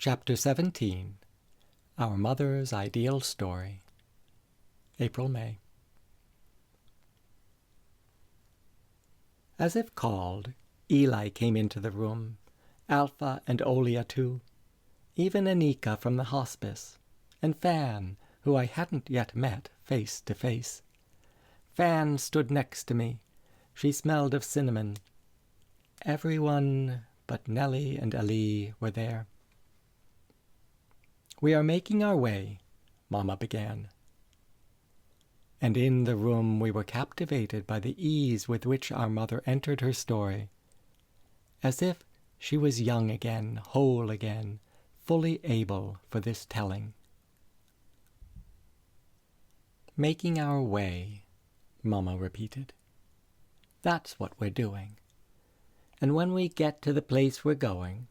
Chapter 17 Our Mother's Ideal Story. April-Mei. As if called, Eli came into the room, Alpha and Olia too, even Anika from the hospice, and Fan, who I hadn't yet met face to face. Fan stood next to me. She smelled of cinnamon. Everyone but Nellie and Ali were there. "We are making our way," Mama began. And in the room we were captivated by the ease with which our mother entered her story, as if she was young again, whole again, fully able for this telling. "Making our way," Mama repeated. "That's what we're doing. And when we get to the place we're going,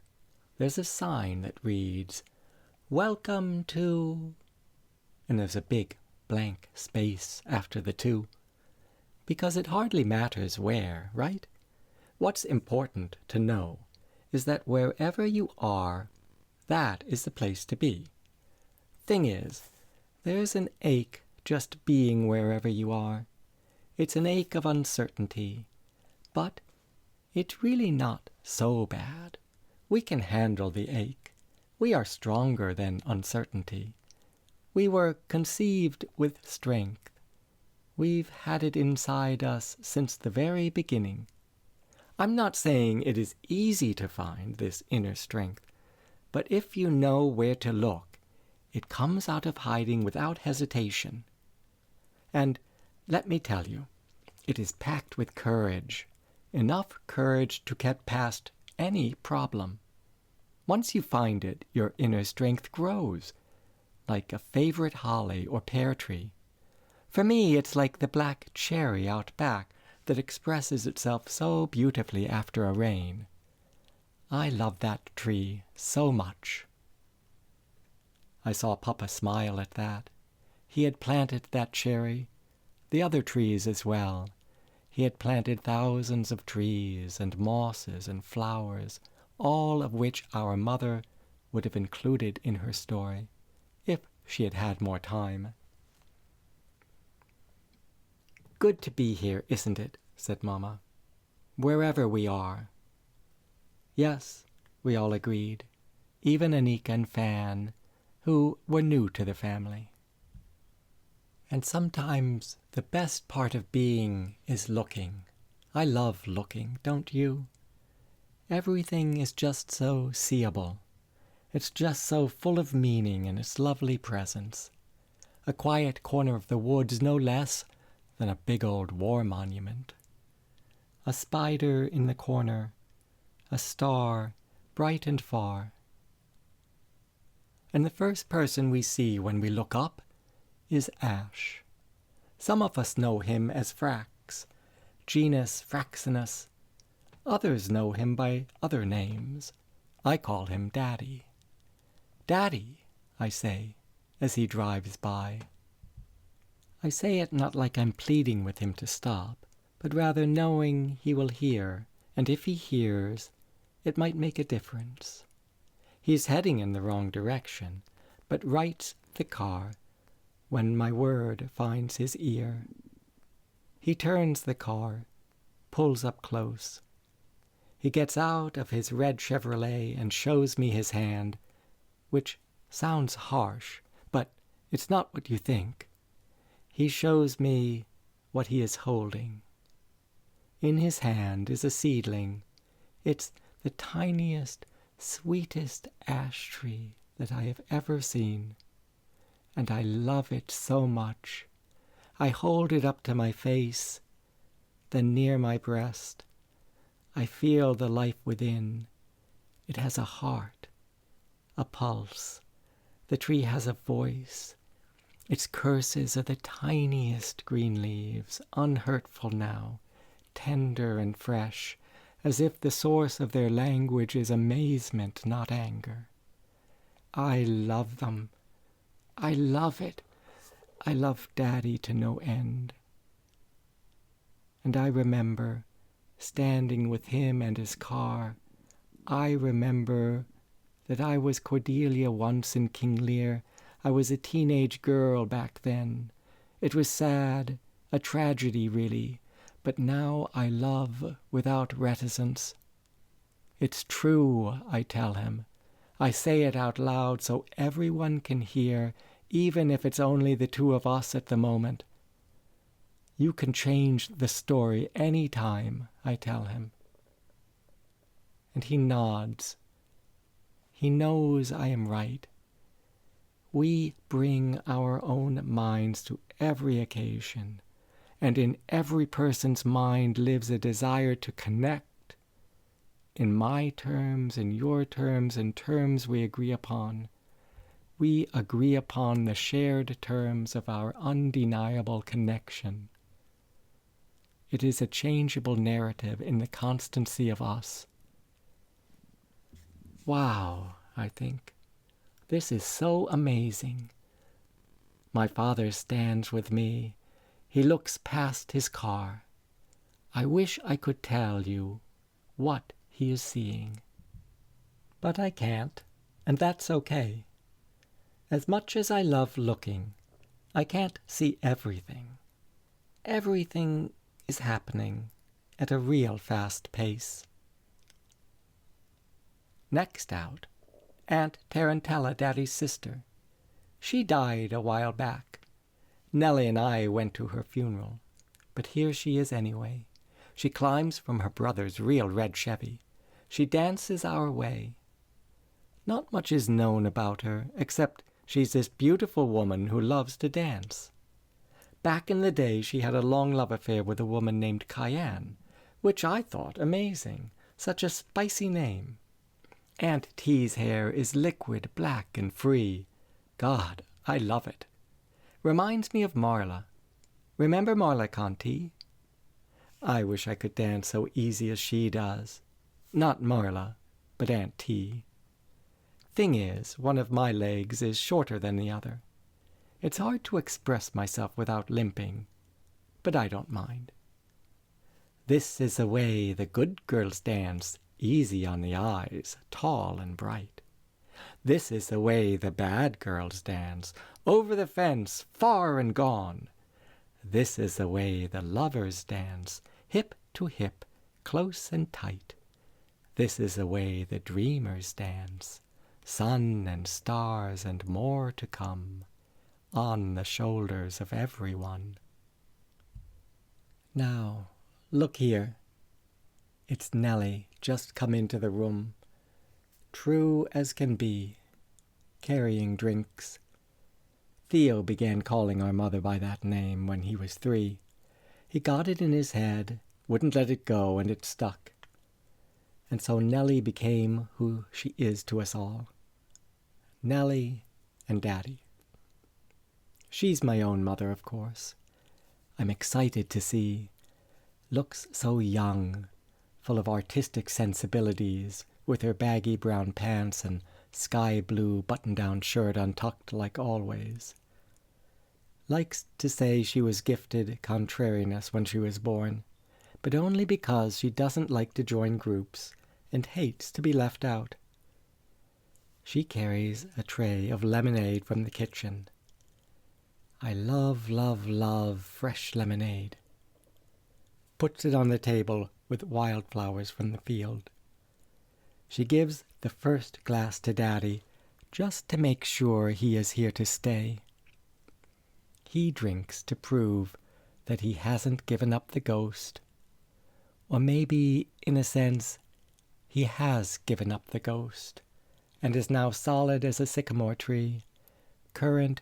there's a sign that reads, 'Welcome to,' and there's a big blank space after the 'to,' because it hardly matters where, right? What's important to know is that wherever you are, that is the place to be. Thing is, there's an ache just being wherever you are. It's an ache of uncertainty, but it's really not so bad. We can handle the ache. We are stronger than uncertainty. We were conceived with strength. We've had it inside us since the very beginning. I'm not saying it is easy to find this inner strength, but if you know where to look, it comes out of hiding without hesitation. And let me tell you, it is packed with courage, enough courage to get past any problem. Once you find it, your inner strength grows, like a favorite holly or pear tree. For me, it's like the black cherry out back that expresses itself so beautifully after a rain. I love that tree so much." I saw Papa smile at that. He had planted that cherry, the other trees as well. He had planted thousands of trees and mosses and flowers, all of which our mother would have included in her story, if she had had more time. "Good to be here, isn't it?" said Mama. "Wherever we are." "Yes," we all agreed, even Anika and Fan, who were new to the family. And sometimes the best part of being is looking. I love looking, don't you? Everything is just so seeable. It's just so full of meaning in its lovely presence. A quiet corner of the woods no less than a big old war monument. A spider in the corner, a star bright and far. And the first person we see when we look up is Ash. Some of us know him as Frax, genus Fraxinus. Others know him by other names. I call him Daddy. "Daddy," I say, as he drives by. I say it not like I'm pleading with him to stop, but rather knowing he will hear, and if he hears, it might make a difference. He's heading in the wrong direction, but rights the car when my word finds his ear. He turns the car, pulls up close. He gets out of his red Chevrolet and shows me his hand, which sounds harsh, but it's not what you think. He shows me what he is holding. In his hand is a seedling. It's the tiniest, sweetest ash tree that I have ever seen. And I love it so much. I hold it up to my face, then near my breast. I feel the life within. It has a heart, a pulse. The tree has a voice. Its curses are the tiniest green leaves, unhurtful now, tender and fresh, as if the source of their language is amazement, not anger. I love them. I love it. I love Daddy to no end. And I remember, standing with him and his car, I remember that I was Cordelia once in King Lear. I was a teenage girl back then. It was sad, a tragedy really, but now I love without reticence. It's true, I tell him. I say it out loud so everyone can hear, even if it's only the two of us at the moment. You can change the story any time, I tell him. And he nods. He knows I am right. We bring our own minds to every occasion, and in every person's mind lives a desire to connect, in my terms, in your terms, in terms we agree upon. We agree upon the shared terms of our undeniable connection. It is a changeable narrative in the constancy of us. Wow, I think. This is so amazing. My father stands with me. He looks past his car. I wish I could tell you what he is seeing. But I can't, and that's okay. As much as I love looking, I can't see everything. Everything is happening at a real fast pace. Next out, Aunt Tarantella, Daddy's sister. She died a while back. Nellie and I went to her funeral, but here she is anyway. She climbs from her brother's real red Chevy. She dances our way. Not much is known about her, except she's this beautiful woman who loves to dance. Back in the day, she had a long love affair with a woman named Cayenne, which I thought amazing. Such a spicy name. Aunt T's hair is liquid, black, and free. God, I love it. Reminds me of Marla. Remember Marla Conti? I wish I could dance so easy as she does. Not Marla, but Aunt T. Thing is, one of my legs is shorter than the other. It's hard to express myself without limping, but I don't mind. This is the way the good girls dance, easy on the eyes, tall and bright. This is the way the bad girls dance, over the fence, far and gone. This is the way the lovers dance, hip to hip, close and tight. This is the way the dreamers dance, sun and stars and more to come, on the shoulders of everyone. Now, look here. It's Nellie, just come into the room, true as can be, carrying drinks. Theo began calling our mother by that name when he was 3. He got it in his head, wouldn't let it go, and it stuck. And so Nellie became who she is to us all. Nellie and Daddy. She's my own mother, of course. I'm excited to see. Looks so young, full of artistic sensibilities, with her baggy brown pants and sky-blue button-down shirt untucked like always. Likes to say she was gifted contrariness when she was born, but only because she doesn't like to join groups and hates to be left out. She carries a tray of lemonade from the kitchen. I love, love, love fresh lemonade. Puts it on the table with wildflowers from the field. She gives the first glass to Daddy just to make sure he is here to stay. He drinks to prove that he hasn't given up the ghost. Or maybe, in a sense, he has given up the ghost and is now solid as a sycamore tree, current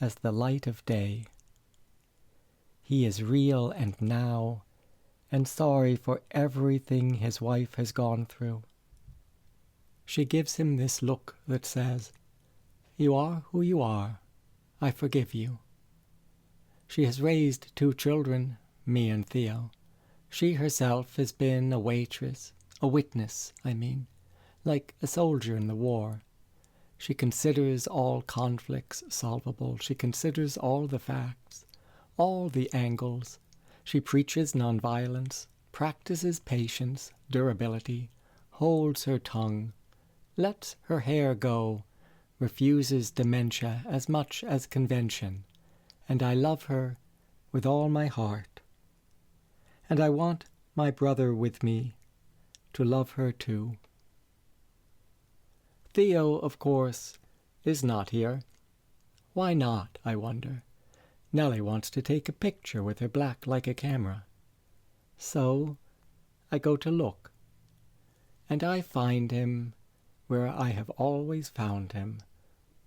as the light of day. He is real and now, and sorry for everything his wife has gone through. She gives him this look that says, "You are who you are. I forgive you." She has raised 2 children, me and Theo. She herself has been a waitress, a witness, like a soldier in the war. She considers all conflicts solvable. She considers all the facts, all the angles. She preaches nonviolence, practices patience, durability, holds her tongue, lets her hair go, refuses dementia as much as convention, and I love her with all my heart. And I want my brother with me to love her too. Theo, of course, is not here. Why not, I wonder? Nellie wants to take a picture with her black Leica camera. So I go to look, and I find him where I have always found him,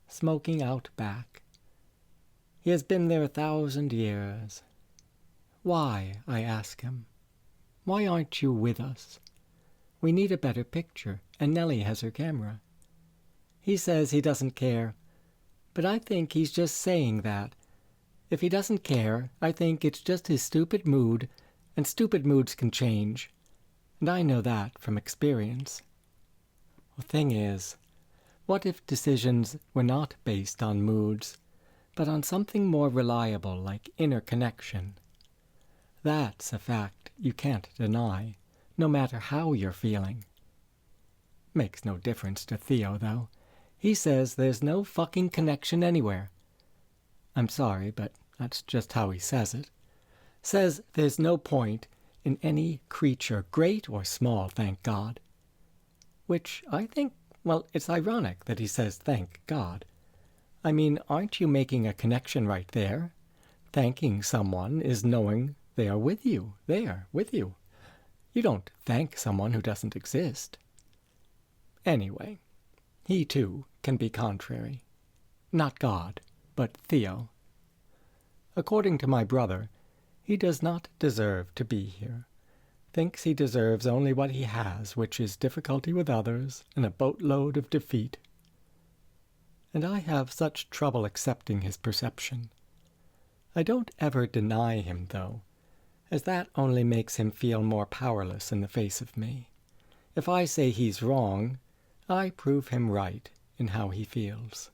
smoking out back. He has been there 1,000 years. Why, I ask him, why aren't you with us? We need a better picture, and Nellie has her camera. He says he doesn't care, but I think he's just saying that. If he doesn't care, I think it's just his stupid mood, and stupid moods can change, and I know that from experience. The thing is, what if decisions were not based on moods, but on something more reliable like inner connection? That's a fact you can't deny, no matter how you're feeling. Makes no difference to Theo, though. He says there's no fucking connection anywhere. I'm sorry, but that's just how he says it. Says there's no point in any creature, great or small, thank God. Which I think, well, it's ironic that he says thank God. I mean, aren't you making a connection right there? Thanking someone is knowing they are with you, there, with you. You don't thank someone who doesn't exist. Anyway, he too can be contrary. Not God, but Theo. According to my brother, he does not deserve to be here. Thinks he deserves only what he has, which is difficulty with others and a boatload of defeat. And I have such trouble accepting his perception. I don't ever deny him, though, as that only makes him feel more powerless in the face of me. If I say he's wrong, I prove him right in how he feels.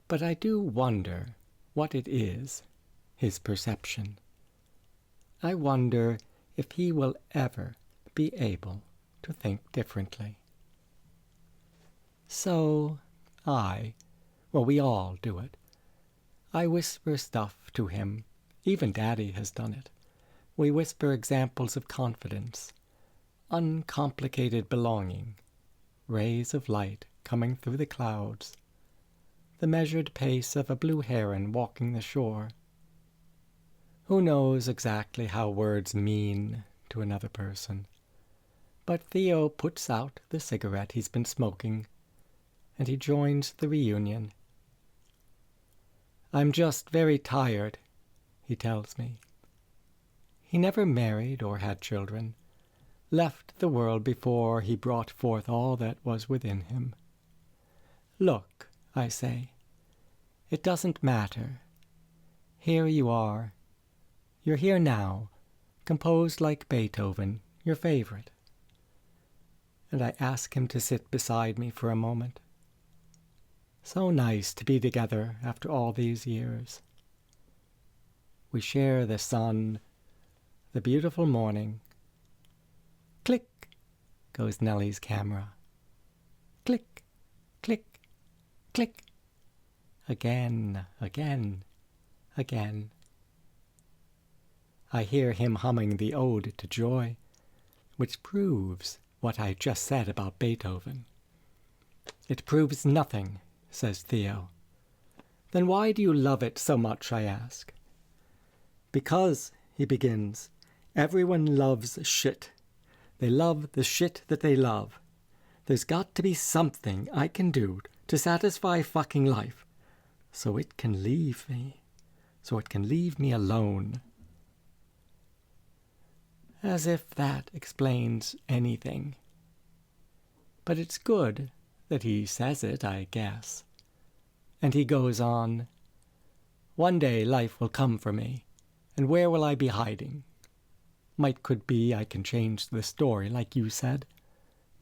But I do wonder what it is, his perception. I wonder if he will ever be able to think differently. So we all do it. I whisper stuff to him. Even Daddy has done it. We whisper examples of confidence, uncomplicated belonging, rays of light coming through the clouds, the measured pace of a blue heron walking the shore. Who knows exactly how words mean to another person? But Theo puts out the cigarette he's been smoking, and he joins the reunion. I'm just very tired, he tells me. He never married or had children, left the world before he brought forth all that was within him. Look, I say, it doesn't matter. Here you are. You're here now, composed like Beethoven, your favorite. And I ask him to sit beside me for a moment. So nice to be together after all these years. We share the sun, the beautiful morning. Click goes Nellie's camera. Click, click, click. Again, again, again. I hear him humming the Ode to Joy, which proves what I just said about Beethoven. It proves nothing, says Theo. Then why do you love it so much, I ask. Because, he begins, everyone loves shit. They love the shit that they love. There's got to be something I can do to satisfy fucking life, so it can leave me. So it can leave me alone. As if that explains anything. But it's good that he says it, I guess. And he goes on, one day life will come for me, and where will I be hiding? Might could be I can change the story, like you said.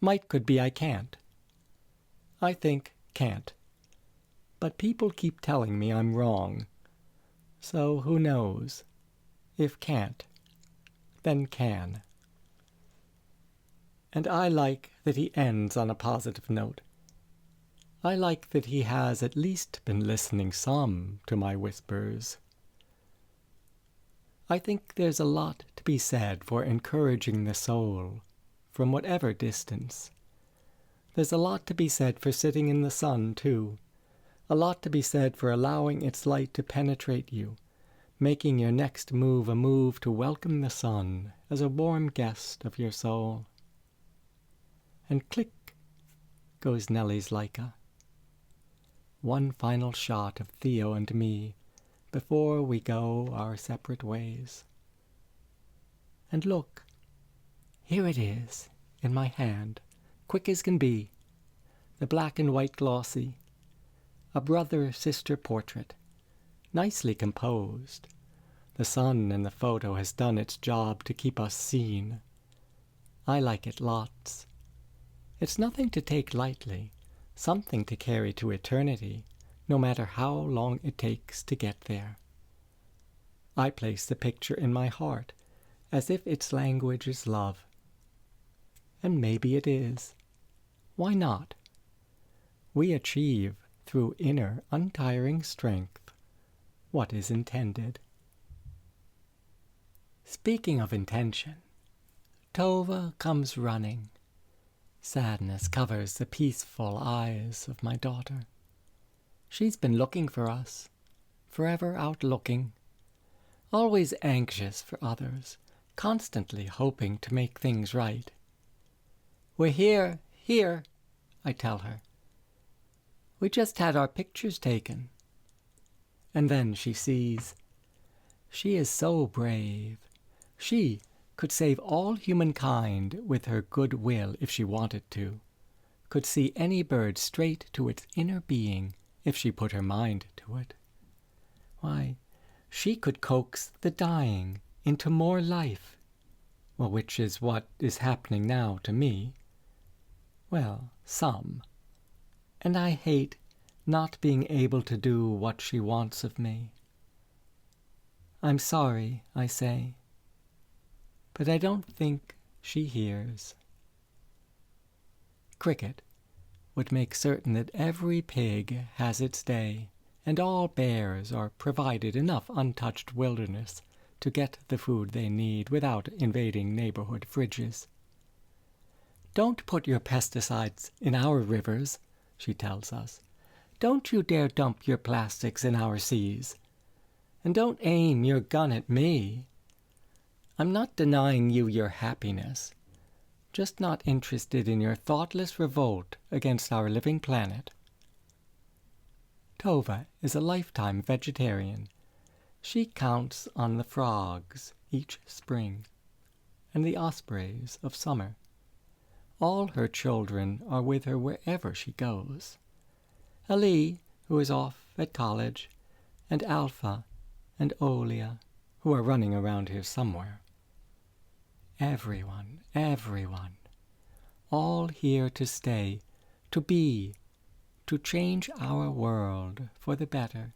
Might could be I can't. I think can't. But people keep telling me I'm wrong. So who knows? If can't, then can. And I like that he ends on a positive note. I like that he has at least been listening some to my whispers. I think there's a lot to be said for encouraging the soul, from whatever distance. There's a lot to be said for sitting in the sun, too. A lot to be said for allowing its light to penetrate you, making your next move a move to welcome the sun as a warm guest of your soul. And click goes Nellie's Leica. One final shot of Theo and me before we go our separate ways. And look, here it is, in my hand, quick as can be, the black and white glossy, a brother-sister portrait, nicely composed. The sun in the photo has done its job to keep us seen. I like it lots. It's nothing to take lightly, something to carry to eternity, no matter how long it takes to get there. I place the picture in my heart, as if its language is love. And maybe it is. Why not? We achieve, through inner, untiring strength, what is intended. Speaking of intention, Tova comes running. Sadness covers the peaceful eyes of my daughter. She's been looking for us, forever out looking, always anxious for others, constantly hoping to make things right. We're here, I tell her. We just had our pictures taken. And then she sees. She is so brave. She could save all humankind with her good will if she wanted to, could see any bird straight to its inner being if she put her mind to it. Why, she could coax the dying into more life, well, which is what is happening now to me. Well, some. And I hate not being able to do what she wants of me. I'm sorry, I say, but I don't think she hears. Cricket would make certain that every pig has its day, and all bears are provided enough untouched wilderness to get the food they need without invading neighborhood fridges. Don't put your pesticides in our rivers, she tells us. Don't you dare dump your plastics in our seas. And don't aim your gun at me. I'm not denying you your happiness, just not interested in your thoughtless revolt against our living planet. Tova is a lifetime vegetarian. She counts on the frogs each spring, and the ospreys of summer. All her children are with her wherever she goes. Ali, who is off at college, and Alpha and Olia, who are running around here somewhere. Everyone, all here to stay, to be, to change our world for the better.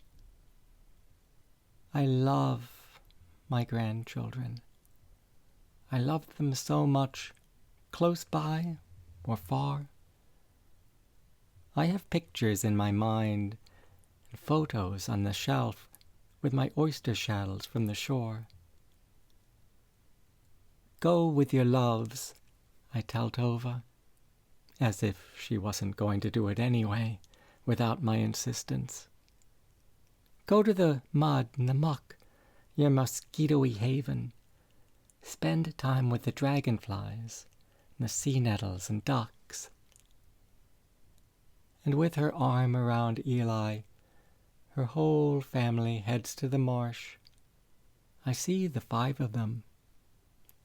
I love my grandchildren. I love them so much, close by or far. I have pictures in my mind and photos on the shelf with my oyster shells from the shore. Go with your loves, I tell Tova, as if she wasn't going to do it anyway, without my insistence. Go to the mud and the muck, your mosquito-y haven. Spend time with the dragonflies, and the sea nettles and ducks. And with her arm around Eli, her whole family heads to the marsh. I see the 5 of them.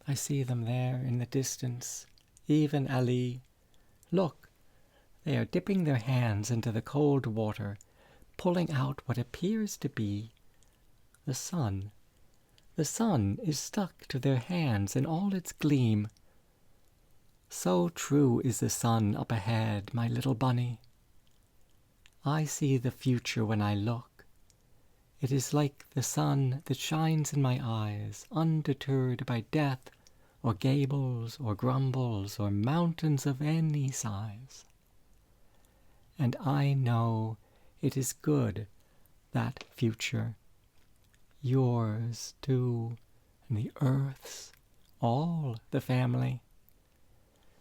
I see them there in the distance, even Ali. Look, they are dipping their hands into the cold water, pulling out what appears to be the sun. The sun is stuck to their hands in all its gleam. So true is the sun up ahead, my little bunny. I see the future when I look. It is like the sun that shines in my eyes, undeterred by death or gables, or grumbles, or mountains of any size. And I know it is good, that future, yours too, and the earth's, all the family.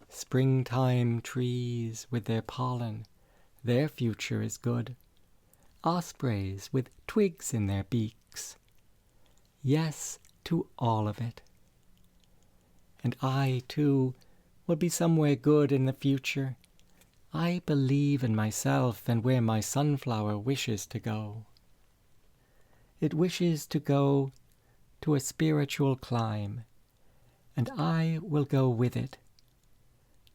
Springtime trees with their pollen, their future is good. Ospreys with twigs in their beaks. Yes, to all of it. And I, too, will be somewhere good in the future. I believe in myself and where my sunflower wishes to go. It wishes to go to a spiritual climb, and I will go with it.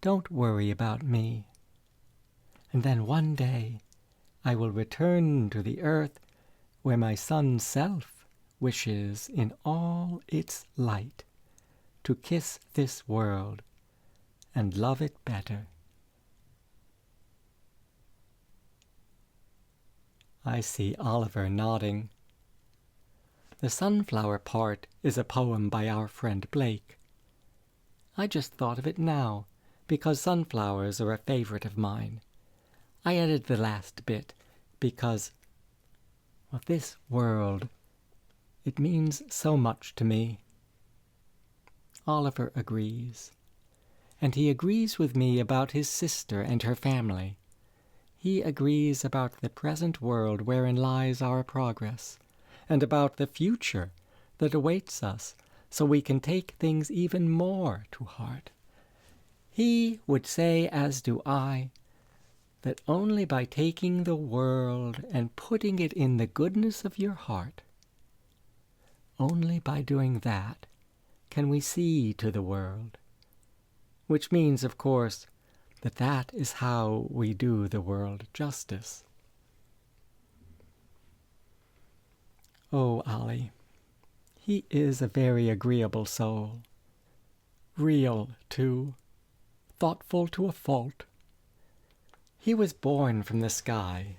Don't worry about me. And then one day I will return to the earth where my sun self wishes in all its light to kiss this world and love it better. I see Oliver nodding. The sunflower part is a poem by our friend Blake. I just thought of it now, because sunflowers are a favorite of mine. I added the last bit because, well, this world, it means so much to me. Oliver agrees. And he agrees with me about his sister and her family. He agrees about the present world wherein lies our progress, and about the future that awaits us, so we can take things even more to heart. He would say, as do I, that only by taking the world and putting it in the goodness of your heart, only by doing that can we see to the world. Which means, of course, that that is how we do the world justice. Oh, Ollie, he is a very agreeable soul. Real, too. Thoughtful to a fault. He was born from the sky,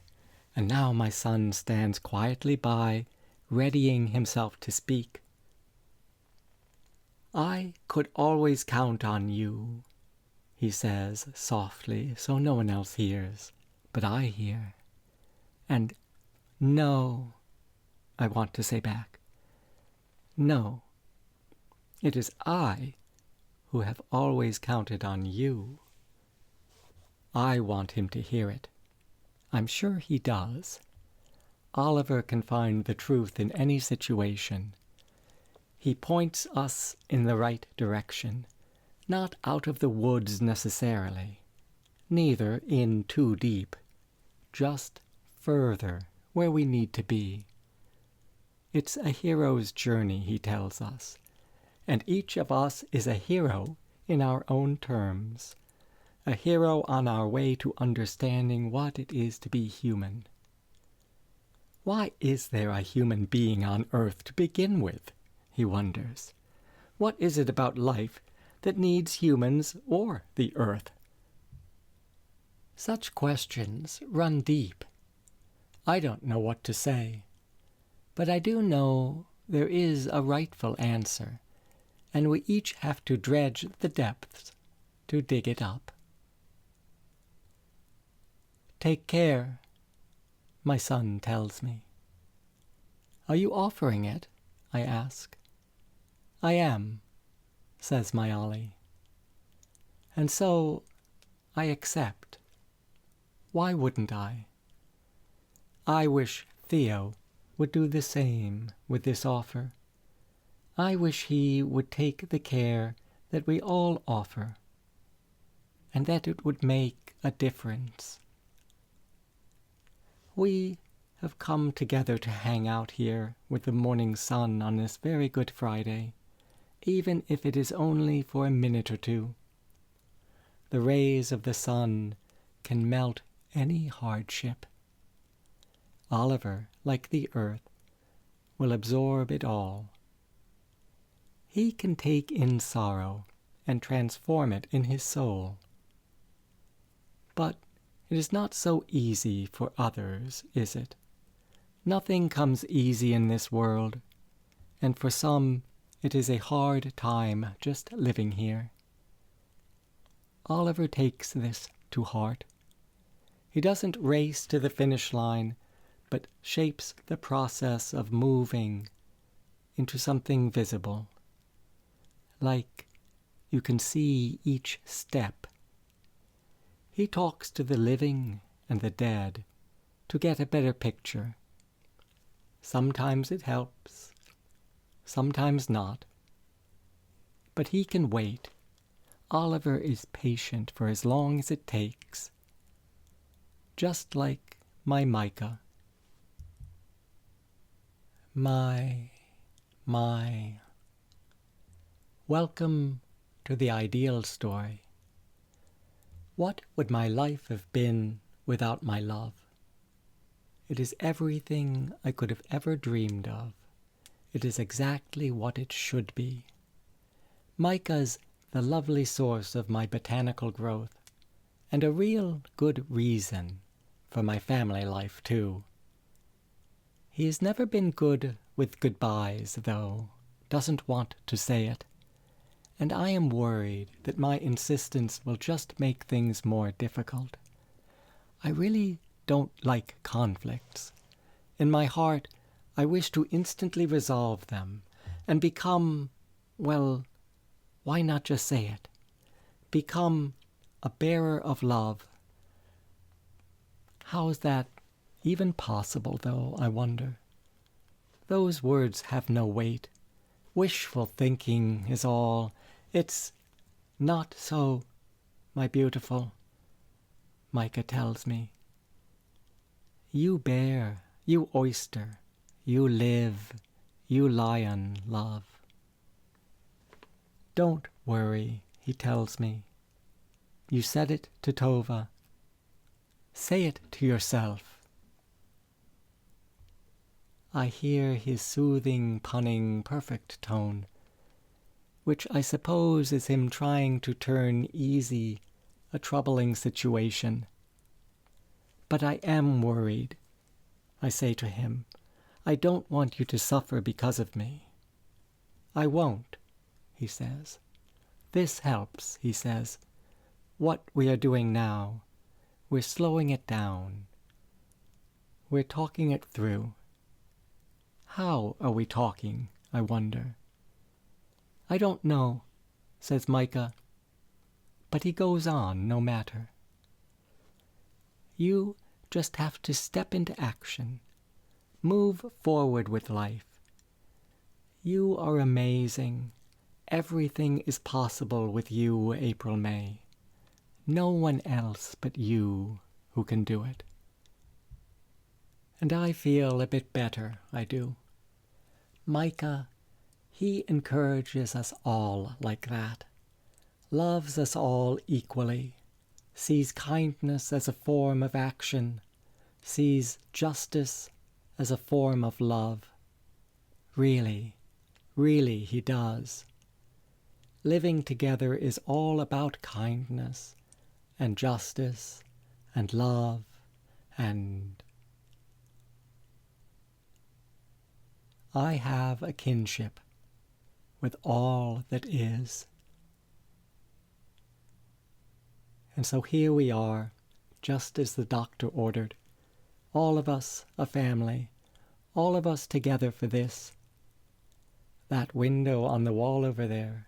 and now my son stands quietly by, readying himself to speak. I could always count on you, he says softly, so no one else hears, but I hear. And no, I want to say back. No, it is I who have always counted on you. I want him to hear it. I'm sure he does. Oliver can find the truth in any situation. He points us in the right direction, not out of the woods necessarily, neither in too deep, just further where we need to be. It's a hero's journey, he tells us, and each of us is a hero in our own terms, a hero on our way to understanding what it is to be human. Why is there a human being on earth to begin with? He wonders. What is it about life that needs humans or the earth? Such questions run deep. I don't know what to say, but I do know there is a rightful answer, and we each have to dredge the depths to dig it up. Take care, my son tells me. Are you offering it? I ask. I am, says my Ollie. And so I accept. Why wouldn't I? I wish Theo would do the same with this offer. I wish he would take the care that we all offer, and that it would make a difference. We have come together to hang out here with the morning sun on this very Good Friday, even if it is only for a minute or two. The rays of the sun can melt any hardship. Oliver, like the earth, will absorb it all. He can take in sorrow and transform it in his soul. But it is not so easy for others, is it? Nothing comes easy in this world, and for some it is a hard time just living here. Oliver takes this to heart. He doesn't race to the finish line, but shapes the process of moving into something visible. Like you can see each step. He talks to the living and the dead to get a better picture. Sometimes it helps, sometimes not. But he can wait. Oliver is patient for as long as it takes. Just like my Micah. My. Welcome to the ideal story. What would my life have been without my love? It is everything I could have ever dreamed of. It is exactly what it should be. Micah's the lovely source of my botanical growth, and a real good reason for my family life, too. He has never been good with goodbyes, though, doesn't want to say it, and I am worried that my insistence will just make things more difficult. I really don't like conflicts. In my heart, I wish to instantly resolve them and become, well, why not just say it? Become a bearer of love. How is that even possible, though, I wonder? Those words have no weight. Wishful thinking is all. It's not so, my beautiful, Micah tells me. You bear, you oyster, you live, you lion, love. Don't worry, he tells me. You said it to Tova. Say it to yourself. I hear his soothing, punning, perfect tone, which I suppose is him trying to turn easy a troubling situation. But I am worried, I say to him. I don't want you to suffer because of me. I won't, he says. This helps, he says. What we are doing now, we're slowing it down. We're talking it through. How are we talking, I wonder? I don't know, says Micah, but he goes on no matter. You just have to step into action. Move forward with life. You are amazing. Everything is possible with you, April-Mei. No one else but you who can do it. And I feel a bit better, I do. Micah, he encourages us all like that, loves us all equally, sees kindness as a form of action, sees justice as a form of love. Really, really he does. Living together is all about kindness and justice and love and... I have a kinship with all that is. And so here we are, just as the doctor ordered, all of us a family, all of us together for this. That window on the wall over there,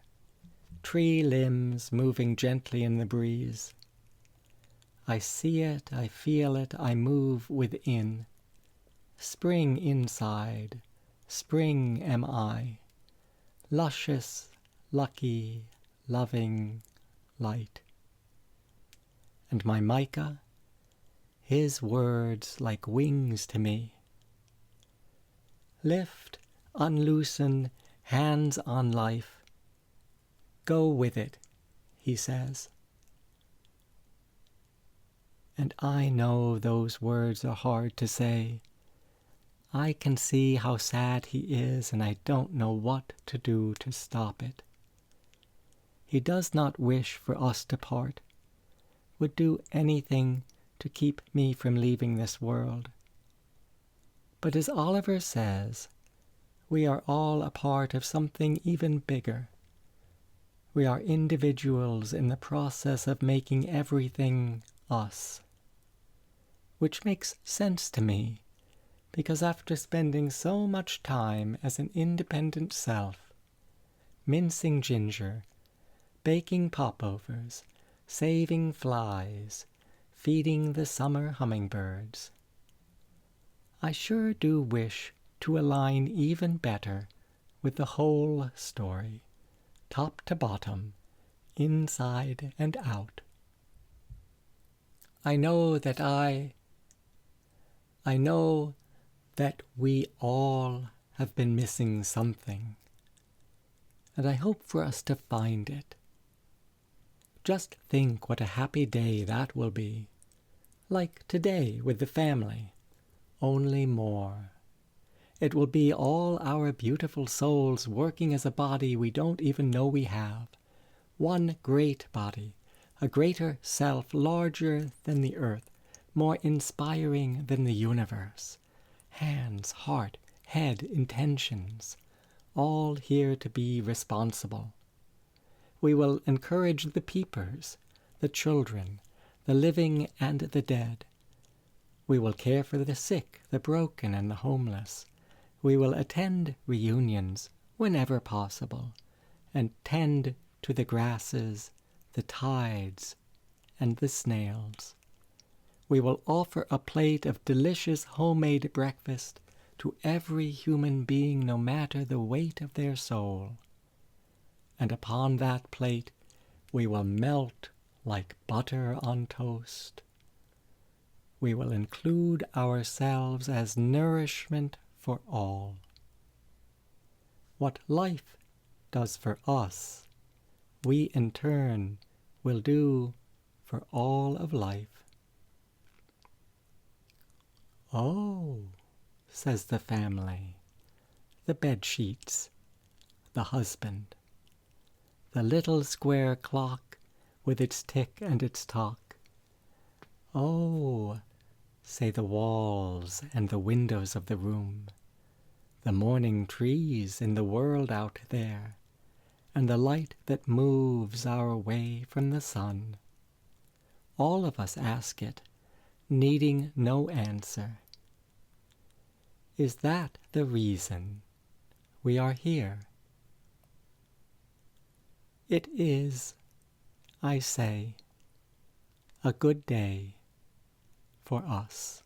tree limbs moving gently in the breeze. I see it, I feel it, I move within. Spring inside, spring am I, luscious, lucky, loving light. And my Micah, his words like wings to me. Lift, unloosen, hands on life. Go with it, he says. And I know those words are hard to say. I can see how sad he is, and I don't know what to do to stop it. He does not wish for us to part, would do anything to keep me from leaving this world. But as Oliver says, We are all a part of something even bigger. We are individuals in the process of making everything us. Which makes sense to me, because after spending so much time as an independent self, mincing ginger, baking popovers, saving flies, feeding the summer hummingbirds, I sure do wish to align even better with the whole story, top to bottom, inside and out. I know that we all have been missing something, and I hope for us to find it. Just think what a happy day that will be, like today with the family, only more. It will be all our beautiful souls working as a body we don't even know we have. One great body, a greater self larger than the earth, more inspiring than the universe. Hands, heart, head, intentions, all here to be responsible. We will encourage the peepers, the children, the living and the dead. We will care for the sick, the broken, and the homeless. We will attend reunions whenever possible, and tend to the grasses, the tides, and the snails. We will offer a plate of delicious homemade breakfast to every human being, no matter the weight of their soul. And upon that plate we will melt like butter on toast. We will include ourselves as nourishment for all. What life does for us, we in turn will do for all of life. Oh, says the family, the bedsheets, the husband, the little square clock with its tick and its tock. Oh, say the walls and the windows of the room, the morning trees in the world out there, and the light that moves our way from the sun. All of us ask it, needing no answer. Is that the reason we are here? It is, I say, a good day for us.